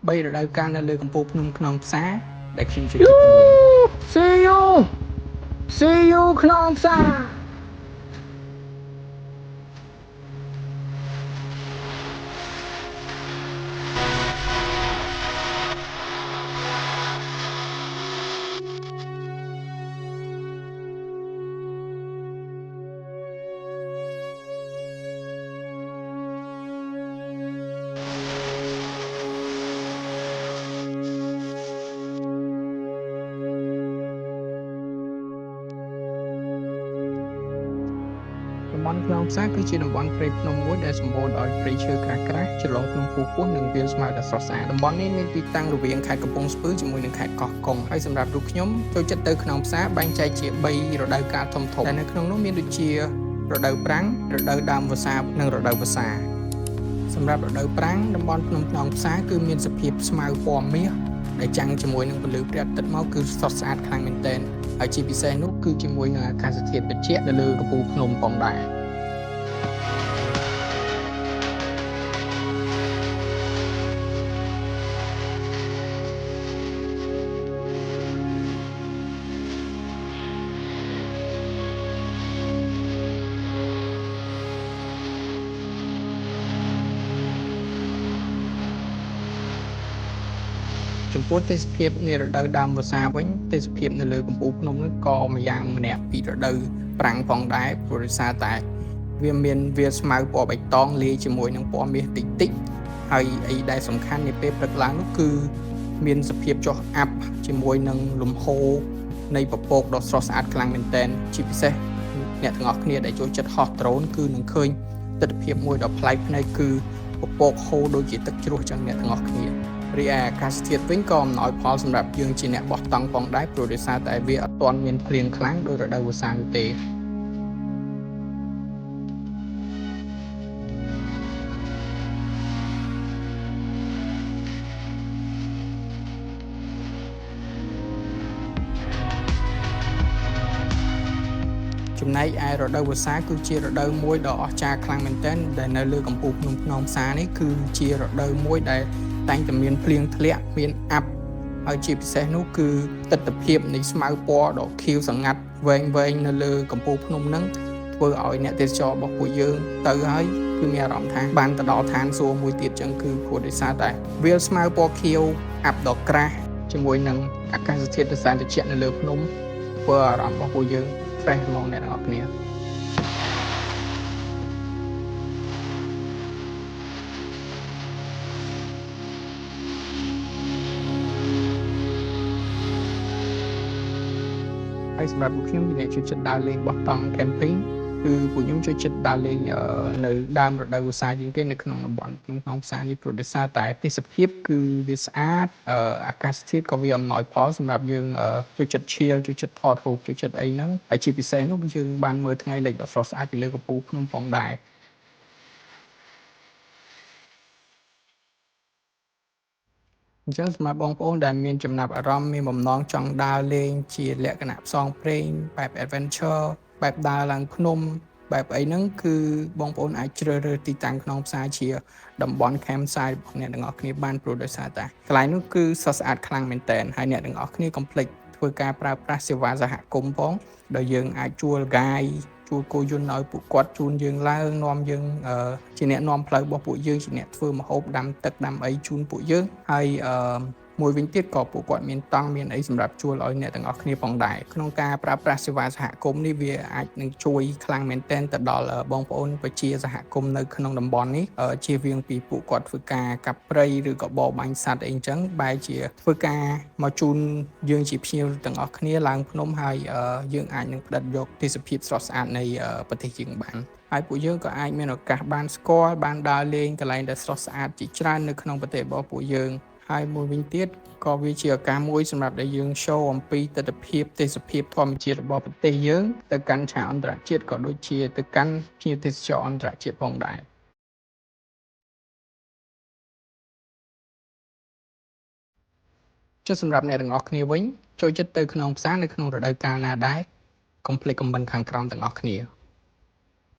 3 រដូវកាលនៅលើកំពូលភ្នំក្នុងផ្សារដែលខ្ញុំជួយ See you ក្នុងផ្សារ តំបន់ក្នុងផ្សារគឺជាតំបន់ព្រៃភ្នំមួយដែលសម្បូរដោយព្រៃឈើក្រាស់ៗចន្លងភ្នំពូពោះនិងវាលស្មៅដ៏ស្រស់ស្អាតតំបន់នេះមានទីតាំងរវាងខេត្តកំពង់ស្ពឺជាមួយនឹងខេត្តកោះកុងហើយសម្រាប់រូបខ្ញុំចូលចិត្តទៅក្នុងផ្សារបែងចែកជា3រដូវកាលធំៗដែលនៅក្នុងនោះមានដូចជារដូវប្រាំងរដូវដើមវស្សានិងរដូវវស្សាសម្រាប់រដូវប្រាំងតំបន់ភ្នំក្នុងផ្សារគឺមានសភាពស្មៅពណ៌មាសដែលចាំងជាមួយនឹងពន្លឺព្រះអាទិត្យមកគឺស្រស់ស្អាតខ្លាំងមែនទែនហើយជាពិសេសនោះគឺជាមួយនឹងអាកាសធាតុត្រជាក់នៅលើកំពូលភ្នំផងដែរចំពោះទេសភាពនារដូវដើមវស្សាវិញទេសភាពនៅលើកំពូលភ្នំនោះក៏ម្យ៉ាងម្នាក់ពីរដូវប្រាំងផងដែរព្រោះដោយសារតែវាមានវាលស្មៅពណ៌បៃតងលាយជាមួយនឹងពណ៌មាសតិចតិចហើយអីដែលសំខាន់នាពេលព្រឹកឡើងនោះគឺមានសភាពចុះអាប់ជាមួយនឹងលំហូរនៃពពកដ៏ស្រស់ស្អាតខ្លាំងមែនទែនជាពិសេសអ្នកទាំងអស់គ្នាដែលចូលចិត្តហោះដ្រូនគឺនឹងឃើញទិដ្ឋភាពមួយដ៏ប្លែកភ្នែកគឺពពកហូរដូចជាទឹកជ្រោះចឹងអ្នកទាំងអស់គ្នារីឯអាកាសធាតុវិញក៏អំណោយផលសម្រាប់យើងជាអ្នកបោះតង់ផងដែរព្រោះដោយសារតែវាអត់ទាន់មានភ្លៀងខ្លាំងដោយរដូវវស្សានោះទេចំណែកឯរដូវវស្សាគឺជារដូវមួយដ៏អស្ចារ្យខ្លាំងមែនទែនដែលនៅលើកំពូលភ្នំខ្នងផ្សារនេះគឺជារដូវមួយដែលតែងតែមានភ្លៀងធ្លាក់មានអាប់ហើយជាពិសេសនោះគឺទិដ្ឋភាពនៃស្មៅពណ៌ដ៏ខៀវស្រងាត់វែងនៅលើកំពូលភ្នំហ្នឹងធ្វើឲ្យអ្នកទេសចររបស់ពួកយើងទៅហើយគឺមានអារម្មណ៍ថាបានទៅដល់ឋានសួគ៌មួយទៀតចឹងគឺព្រោះដោយសារតែវាលស្មៅពណ៌ខៀវអាប់ដ៏ក្រាស់ជាមួយនឹងអាកាសធាតុដ៏សែនត្រជាក់នៅលើភ្នំធ្វើអារម្មណ៍របស់ពួកយើងfresh ហ្មងអ្នកទាំងអស់គ្នាហើយសម្រាប់ពួកខ្ញុំអ្នកចូលចិត្តដើរលេងបោះតង់ camping គឺពួកខ្ញុំចូលចិត្តដើរលេងនៅដើមរដូវវស្សាជាងគេនៅក្នុងតំបន់ក្នុងផ្សារនេះព្រោះដោយសារតែទេសភាពគឺវាស្អាតអាកាសធាតុក៏វាអំណោយផលសម្រាប់យើងចូលចិត្ត chill ចូលចិត្តថតរូបចូលចិត្តអីហ្នឹងហើយជាពិសេសនោះយើងបានមើលថ្ងៃលិចដ៏ស្រស់ស្អាតពីលើកំពូលភ្នំផងដែរអញ្ចឹងសម្រាប់បងប្អូនដែលមានចំណាប់អារម្មណ៍មានបំណងចង់ដើរលេងជាលក្ខណៈផ្សងព្រេងបែប adventure បែបដើរឡើងភ្នំបែបអីហ្នឹងគឺបងប្អូនអាចជ្រើសរើសទីតាំងក្នុងផ្សារជាតំបន់ campsite របស់អ្នកទាំងអស់គ្នាបានព្រោះដោយសារតែកន្លែងនោះគឺស្រស់ស្អាតខ្លាំងមែនទែនហើយអ្នកទាំងអស់គ្នាកុំភ្លេចធ្វើការប្រើប្រាស់សេវាសហគមន៍ផងដោយយើងអាចជួល guide ជួលគោយន្តឲ្យពួកគាត់ជូនយើងឡើងនាំយើងជាអ្នកនាំផ្លូវរបស់ពួកយើងជាអ្នកធ្វើម្ហូបដាំទឹកដាំអីជូនពួកយើងហើយមួយវិញទៀតក៏ពួកគាត់មានតង់មានអីសម្រាប់ជួលឲ្យអ្នកទាំងអស់គ្នាផងដែរក្នុងការប្រើប្រាស់សេវាសហគមន៍នេះវាអាចនឹងជួយខ្លាំងមែនទែនទៅដល់បងប្អូនប្រជាសហគមន៍នៅក្នុងតំបន់នេះជៀសវាងពីពួកគាត់ធ្វើការកាប់ព្រៃឬក៏បរបាញ់សត្វអីអញ្ចឹងបែរជាធ្វើការមកជូនយើងជាភ្ញៀវទាំងអស់គ្នាឡើងភ្នំហើយយើងអាចនឹងផ្តិតយកទេសភាពស្រស់ស្អាតនៃប្រទេសយើងបានហើយពួកយើងក៏អាចមានឱកាសបានស្គាល់បានដើរលេងកន្លែងដែលស្រស់ស្អាតជាច្រើននៅក្នុងប្រទេសរបស់ពួកយើងហើយមួយវិញទៀតក៏វាជាឱកាសមួយសម្រាប់ដែលយើង show អំពីទិដ្ឋភាពទេសភាពធម្មជាតិរបស់ប្រទេសយើងទៅកាន់ឆាកអន្តរជាតិក៏ដូចជាទៅកាន់ភ្ញៀវទេសចរអន្តរជាតិផងដែរចុះសម្រាប់អ្នកទាំងអស់គ្នាវិញចូលចិត្តទៅក្នុងផ្សារនៅក្នុងរដូវកាលណាដែរកុំភ្លេចខមមិនខាងក្រោមទាំងអស់គ្នា